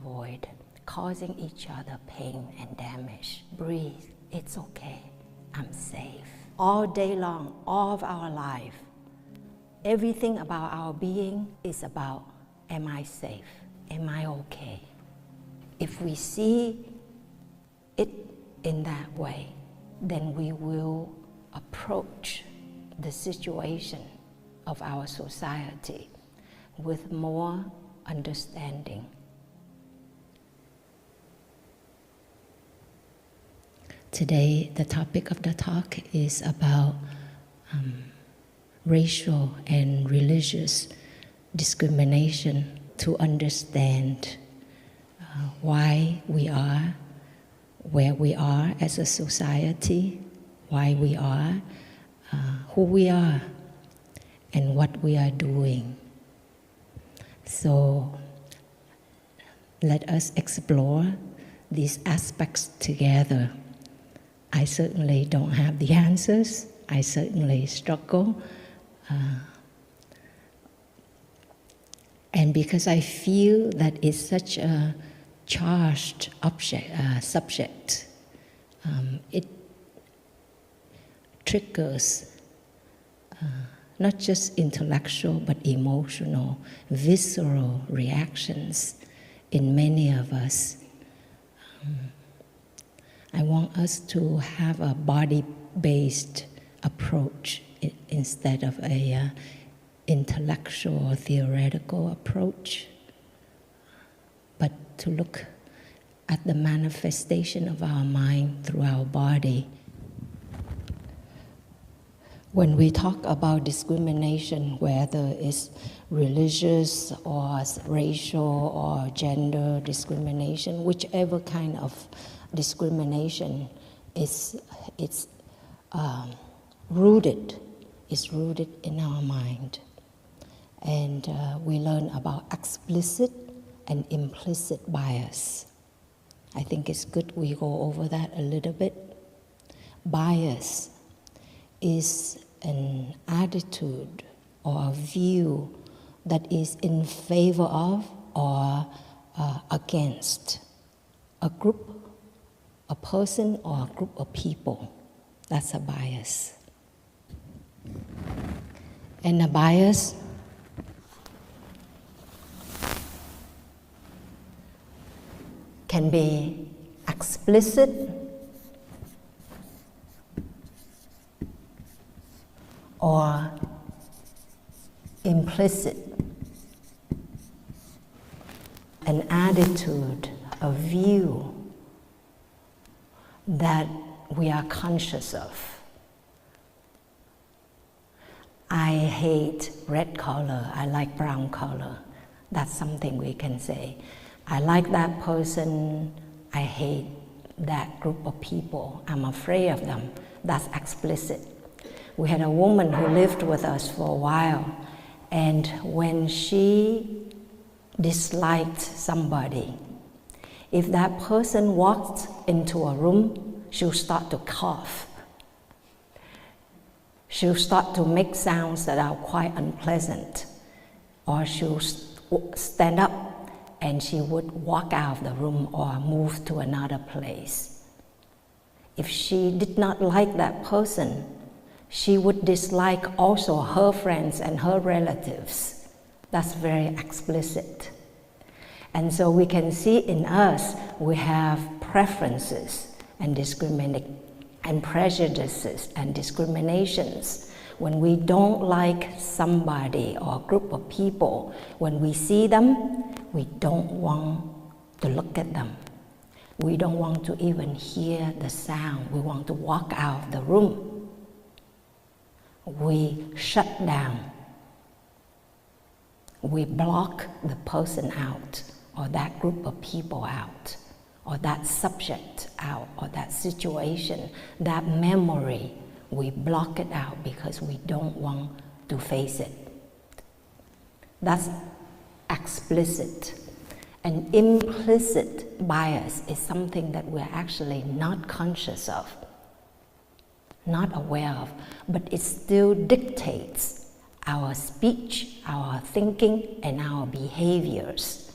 avoid causing each other pain and damage. Breathe, it's okay, I'm safe. All day long, all of our life, everything about our being is about, am I safe? Am I okay? If we see it in that way, then we will approach the situation of our society with more understanding. Today, the topic of the talk is about racial and religious discrimination, to understand why we are where we are as a society, why we are who we are, and what we are doing. So let us explore these aspects together. I certainly don't have the answers. I certainly struggle. And because I feel that it's such a charged subject, it triggers not just intellectual but emotional, visceral reactions in many of us. I want us to have a body-based approach instead of a intellectual or theoretical approach, but to look at the manifestation of our mind through our body. When we talk about discrimination, whether it's religious or racial or gender discrimination, whichever kind of discrimination it's rooted in our mind. And we learn about explicit and implicit bias. I think it's good we go over that a little bit. Bias is an attitude or a view that is in favor of or against a group, a person, or a group of people. That's a bias. And a bias can be explicit or implicit. An attitude, a view that we are conscious of. I hate red color, I like brown color. That's something we can say. I like that person, I hate that group of people, I'm afraid of them. That's explicit. We had a woman who lived with us for a while, and when she disliked somebody, if that person walked into a room, she'll start to cough. She'll start to make sounds that are quite unpleasant, or she'll stand up and she would walk out of the room or move to another place. If she did not like that person, she would dislike also her friends and her relatives. That's very explicit. And so we can see in us, we have preferences and prejudices and discriminations. When we don't like somebody or a group of people, when we see them, we don't want to look at them. We don't want to even hear the sound. We want to walk out of the room. We shut down. We block the person out, or that group of people out, or that subject out, or that situation, that memory. We block it out because we don't want to face it. That's explicit. An implicit bias is something that we're actually not conscious of, not aware of, but it still dictates our speech, our thinking, and our behaviors.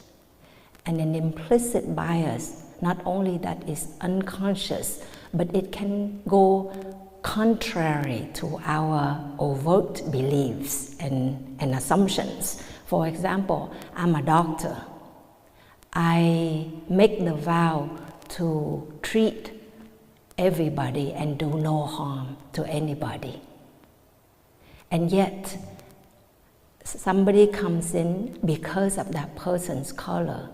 And an implicit bias, not only that is unconscious, but it can go contrary to our overt beliefs and assumptions. For example, I'm a doctor. I make the vow to treat everybody and do no harm to anybody. And yet, somebody comes in because of that person's color.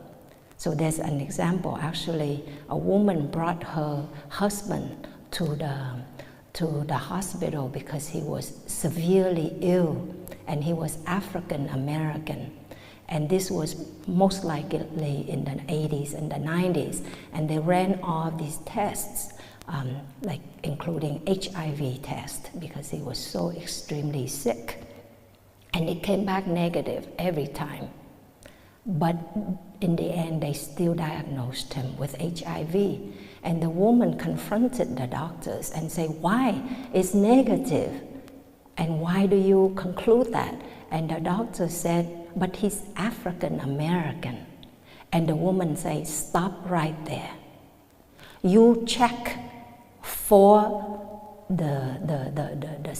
So there's an example, actually, a woman brought her husband to the hospital because he was severely ill and he was African American. And this was most likely in the 80s and the 90s. And they ran all these tests, like including HIV test, because he was so extremely sick. And it came back negative every time. But in the end, they still diagnosed him with HIV. And the woman confronted the doctors and said, why? It's negative. And why do you conclude that? And the doctor said, but he's African American. And the woman said, stop right there. You check for the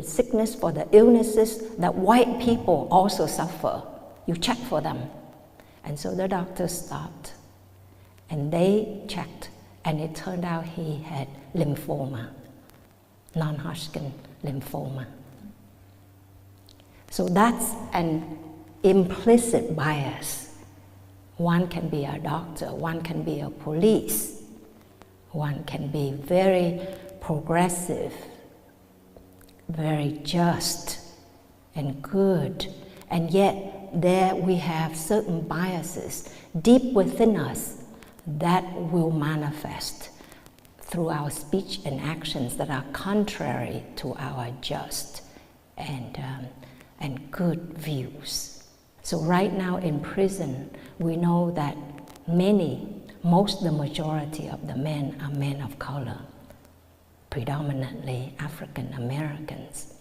sickness, for the illnesses that white people also suffer. You check for them. And so the doctor stopped. And they checked. And it turned out he had lymphoma, non-Hodgkin lymphoma. So that's an implicit bias. One can be a doctor, one can be a police, one can be very progressive, very just and good, and yet there we have certain biases deep within us that will manifest through our speech and actions that are contrary to our just and good views. So right now in prison, we know that the majority of the men are men of color, predominantly African Americans.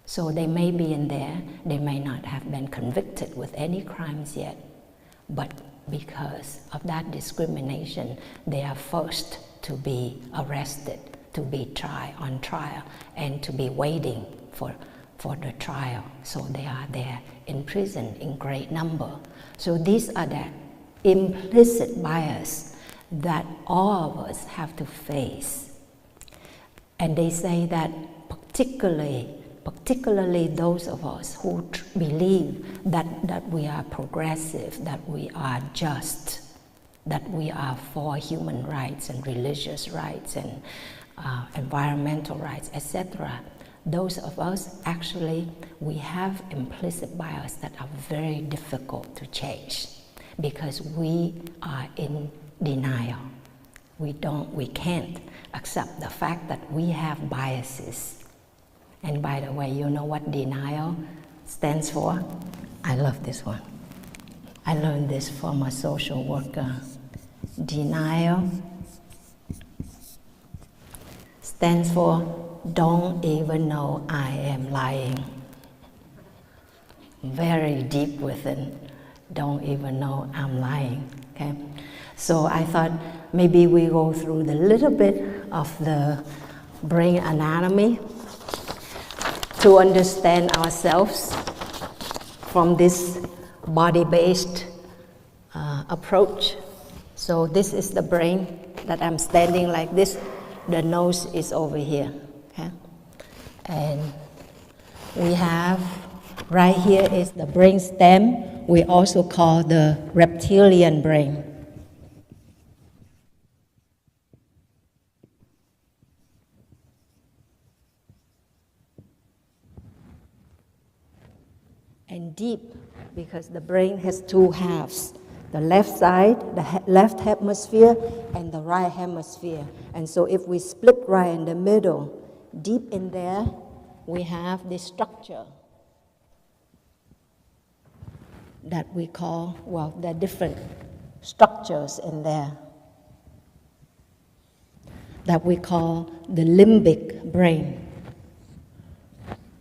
So they may be in there, they may not have been convicted with any crimes yet, but because of that discrimination, they are forced to be arrested, to be on trial, and to be waiting for the trial. So they are there in prison in great number. So these are the implicit bias that all of us have to face. And they say that particularly those of us who believe that we are progressive, that we are just, that we are for human rights and religious rights and environmental rights, etc. Those of us, actually, we have implicit bias that are very difficult to change because we are in denial. We can't accept the fact that we have biases. And by the way, you know what denial stands for? I love this one. I learned this from a social worker. Denial stands for don't even know I am lying. Very deep within, don't even know I'm lying. Okay? So I thought maybe we go through the little bit of the brain anatomy to understand ourselves from this body-based approach. So this is the brain that I'm standing like this. The nose is over here. Okay? And we have, right here is the brain stem. We also call the reptilian brain. And deep, because the brain has two halves, the left side, the left hemisphere, and the right hemisphere. And so if we split right in the middle, deep in there, we have this structure that we call, well, there are different structures in there that we call the limbic brain,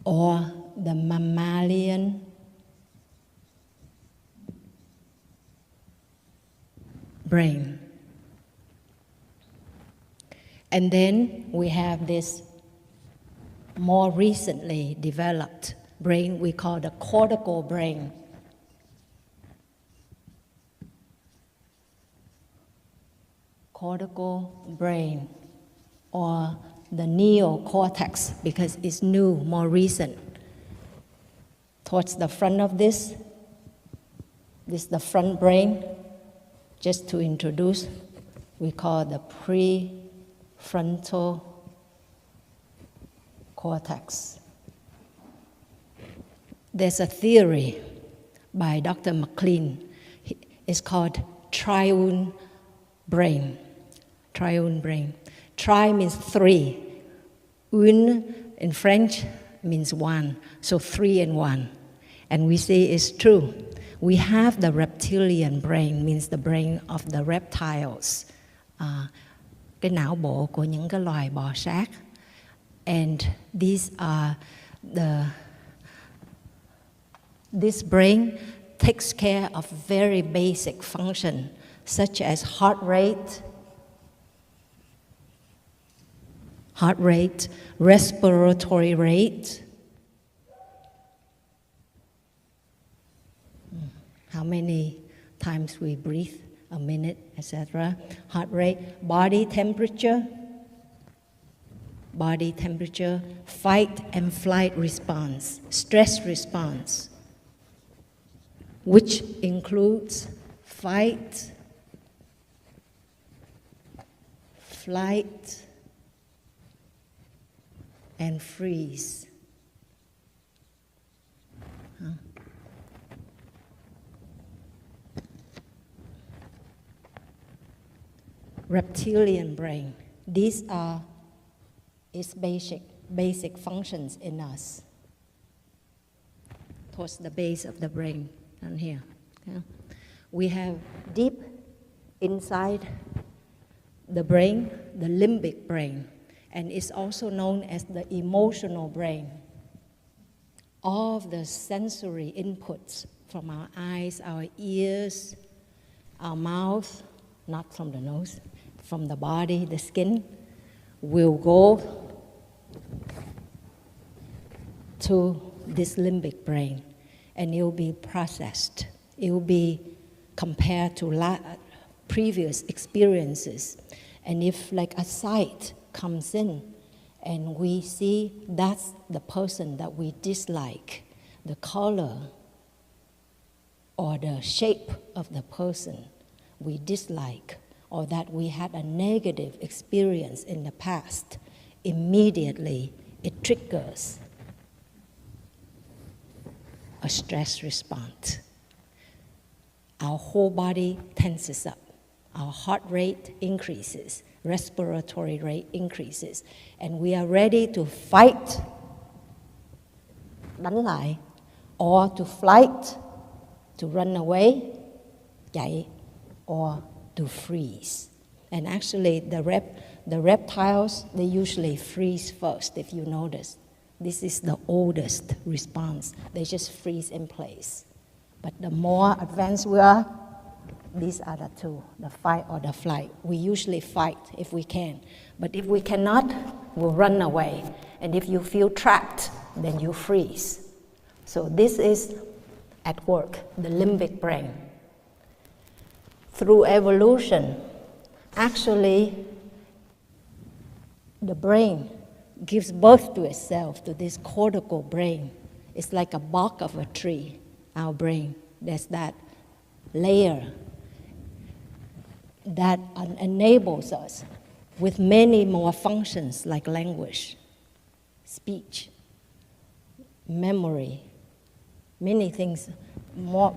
or the mammalian brain. And then we have this more recently developed brain we call the cortical brain. Cortical brain, or the neocortex, because it's new, more recent. Towards the front of this is the front brain. Just to introduce, we call the prefrontal cortex. There's a theory by Dr. McLean. It's called Triune Brain. Triune Brain. Tri means three. Un in French means one. So 3 and 1. And we say it's true. We have the reptilian brain, means the brain of the reptiles. Cái não bộ của những cái loài bò sát. And this brain takes care of very basic function, such as heart rate, respiratory rate, how many times we breathe a minute, etc. Heart rate, body temperature, fight and flight response, stress response, which includes fight, flight, and freeze. Reptilian brain. These are its basic functions in us. Towards the base of the brain, down here. Yeah. We have deep inside the brain, the limbic brain, and it's also known as the emotional brain. All of the sensory inputs from our eyes, our ears, our mouth, not from the nose, from the body, the skin, will go to this limbic brain, and it will be processed. It will be compared to previous experiences. And if like a sight comes in and we see that's the person that we dislike, the color or the shape of the person we dislike, or that we had a negative experience in the past, immediately it triggers a stress response. Our whole body tenses up. Our heart rate increases, respiratory rate increases, and we are ready to fight, đánh lại, or to flight, to run away, chạy, or to freeze. And actually the reptiles, they usually freeze first, if you notice. This is the oldest response. They just freeze in place. But the more advanced we are, these are the two, the fight or the flight. We usually fight if we can. But if we cannot, we'll run away. And if you feel trapped, then you freeze. So this is at work, the limbic brain. Through evolution, actually, the brain gives birth to itself, to this cortical brain. It's like a bark of a tree, our brain. There's that layer that enables us with many more functions like language, speech, memory, many things more,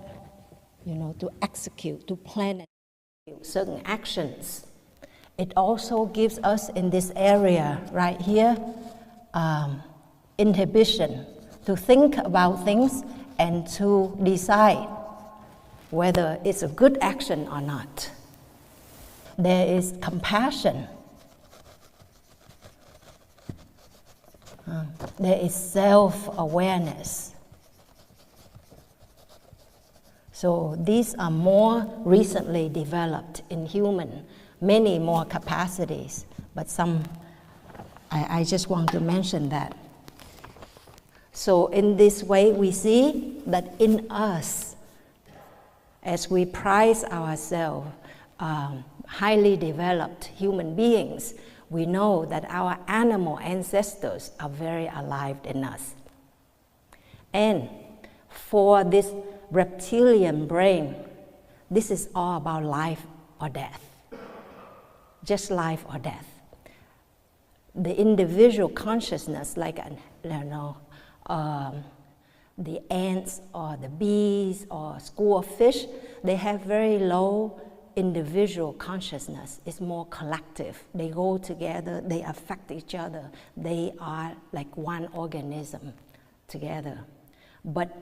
to execute, to plan and execute certain actions. It also gives us in this area right here, inhibition, to think about things and to decide whether it's a good action or not. There is compassion. There is self-awareness. So these are more recently developed in human, many more capacities, but some, I just want to mention that. So in this way, we see that in us, as we prize ourselves highly developed human beings, we know that our animal ancestors are very alive in us. And for this reptilian brain, this is all about life or death. Just life or death. The individual consciousness, like the ants or the bees or school of fish, they have very low individual consciousness. It's more collective. They go together, they affect each other. They are like one organism together. But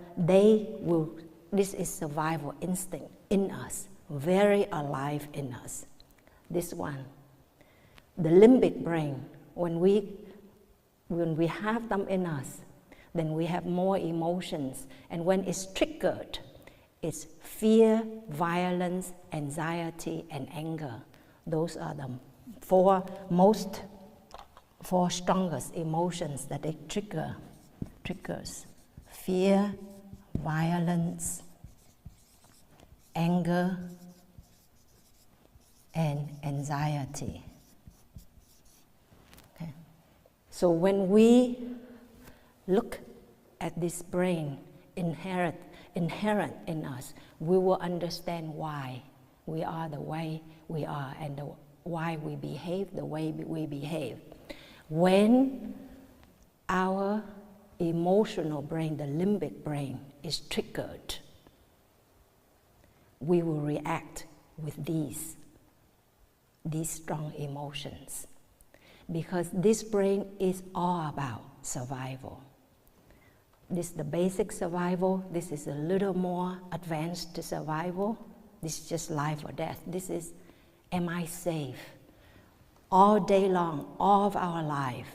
this is survival instinct in us, very alive in us. This one, the limbic brain, when we have them in us, then we have more emotions. And when it's triggered, it's fear, violence, anxiety, and anger. Those are the four strongest emotions that it triggers. Fear, violence, anger, and anxiety. Okay. So when we look at this brain inherent in us, we will understand why we are the way we are and why we behave the way we behave. When our emotional brain, the limbic brain, is triggered, we will react with these strong emotions. Because this brain is all about survival. This is the basic survival. This is a little more advanced survival. This is just life or death. This is, am I safe? All day long, all of our life,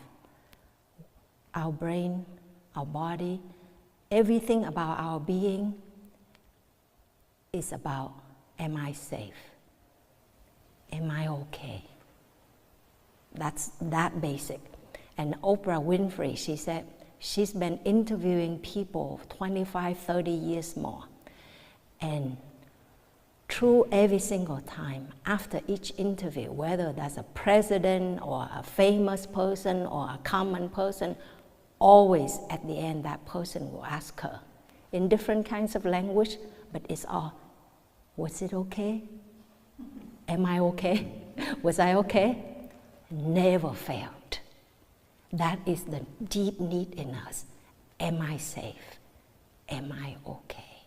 our brain, our body, everything about our being is about, am I safe? Am I okay? That's that basic. And Oprah Winfrey, she said, she's been interviewing people 25, 30 years more. And through every single time, after each interview, whether that's a president or a famous person or a common person, always at the end that person will ask her in different kinds of language, but it's all, was it okay? Am I okay? Was I okay? Never failed. That is the deep need in us. Am I safe? Am I okay?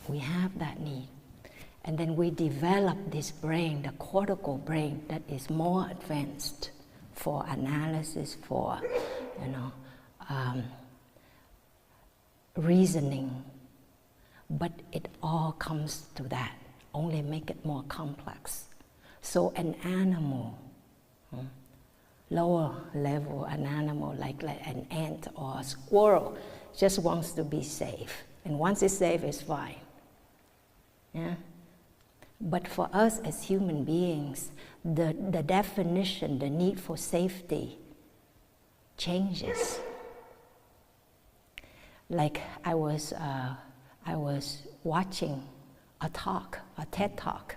We have that need. And then we develop this brain, the cortical brain, that is more advanced for analysis, for reasoning. But it all comes to that, only make it more complex. So an animal, lower level, an animal like an ant or a squirrel, just wants to be safe. And once it's safe, it's fine. Yeah? But for us as human beings, the definition, the need for safety changes. Like I was watching a TED Talk,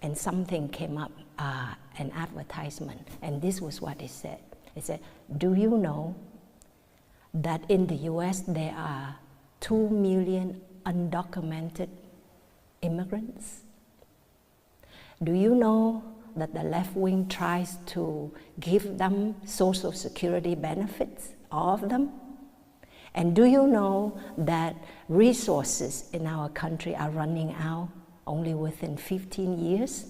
and something came up, an advertisement, and this was what it said. It said, do you know that in the US there are 2 million undocumented immigrants? Do you know that the left wing tries to give them Social Security benefits, all of them? And do you know that resources in our country are running out only within 15 years?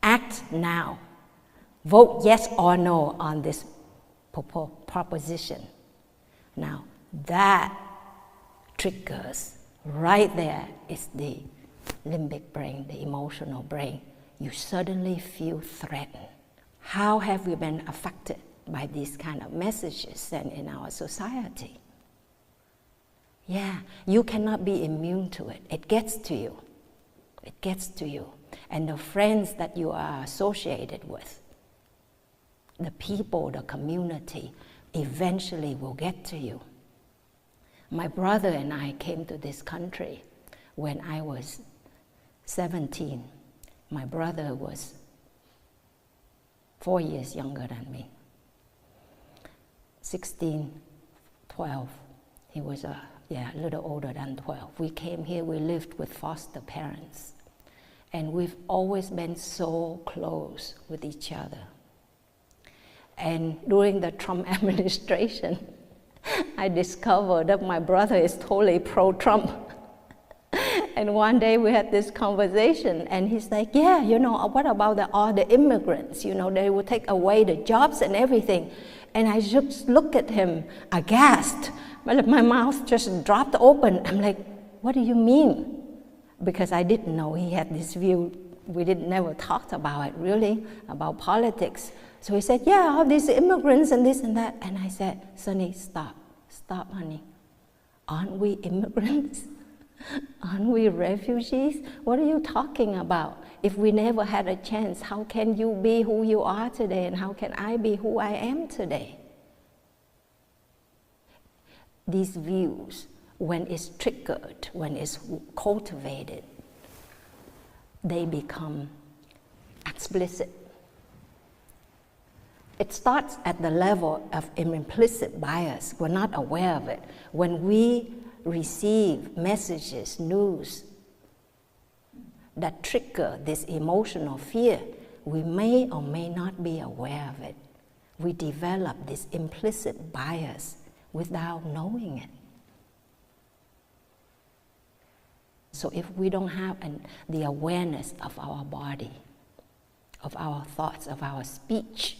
Act now. Vote yes or no on this proposition. Now, that triggers right there is the limbic brain, the emotional brain. You suddenly feel threatened. How have we been affected by these kind of messages sent in our society. Yeah, you cannot be immune to it. It gets to you. It gets to you. And the friends that you are associated with, the people, the community, eventually will get to you. My brother and I came to this country when I was 17. My brother was 4 years younger than me. 16, 12. He was a little older than 12. We came here, we lived with foster parents. And we've always been so close with each other. And during the Trump administration, I discovered that my brother is totally pro-Trump. And one day we had this conversation, and he's like, yeah, what about all the immigrants? They will take away the jobs and everything. And I just looked at him aghast. My mouth just dropped open. I'm like, what do you mean? Because I didn't know he had this view. We never talked about it really, about politics. So he said, yeah, all these immigrants and this and that. And I said, Sonny, stop, honey. Aren't we immigrants? Aren't we refugees? What are you talking about? If we never had a chance, how can you be who you are today, and how can I be who I am today? These views, when it's triggered, when it's cultivated, they become explicit. It starts at the level of implicit bias. We're not aware of it. When we receive messages, news that trigger this emotional fear, we may or may not be aware of it. We develop this implicit bias without knowing it. So if we don't have the awareness of our body, of our thoughts, of our speech,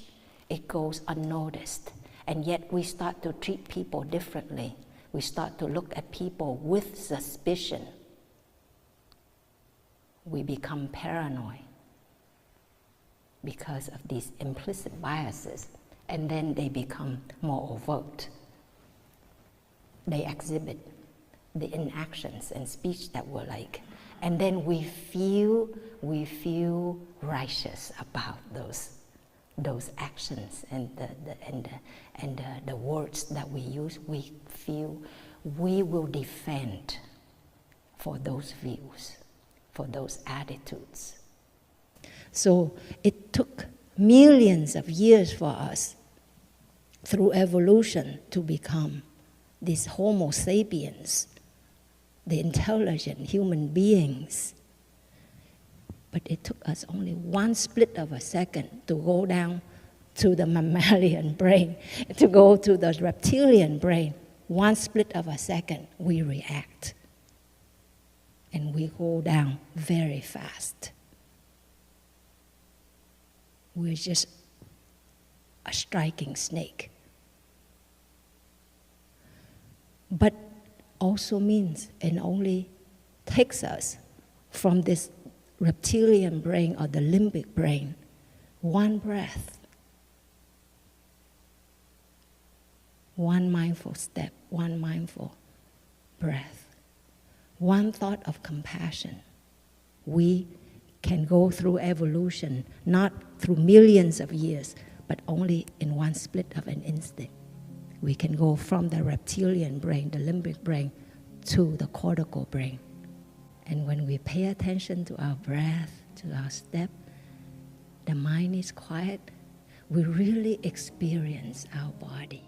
it goes unnoticed. And yet we start to treat people differently. We start to look at people with suspicion. We become paranoid because of these implicit biases, and then they become more overt. They exhibit the inactions and speech that we're like, and then we feel righteous about those actions and the words that we use. We feel we will defend for those views, for those attitudes. So it took millions of years for us through evolution to become these Homo sapiens, the intelligent human beings. But it took us only one split of a second to go down to the mammalian brain, to go to the reptilian brain. One split of a second, we react. And we go down very fast. We're just a striking snake. But also means and only takes us from this reptilian brain or the limbic brain, one breath, one mindful step, one mindful breath, one thought of compassion. We can go through evolution, not through millions of years, but only in one split of an instant. We can go from the reptilian brain, the limbic brain, to the cortical brain. And when we pay attention to our breath, to our step, the mind is quiet, we really experience our body.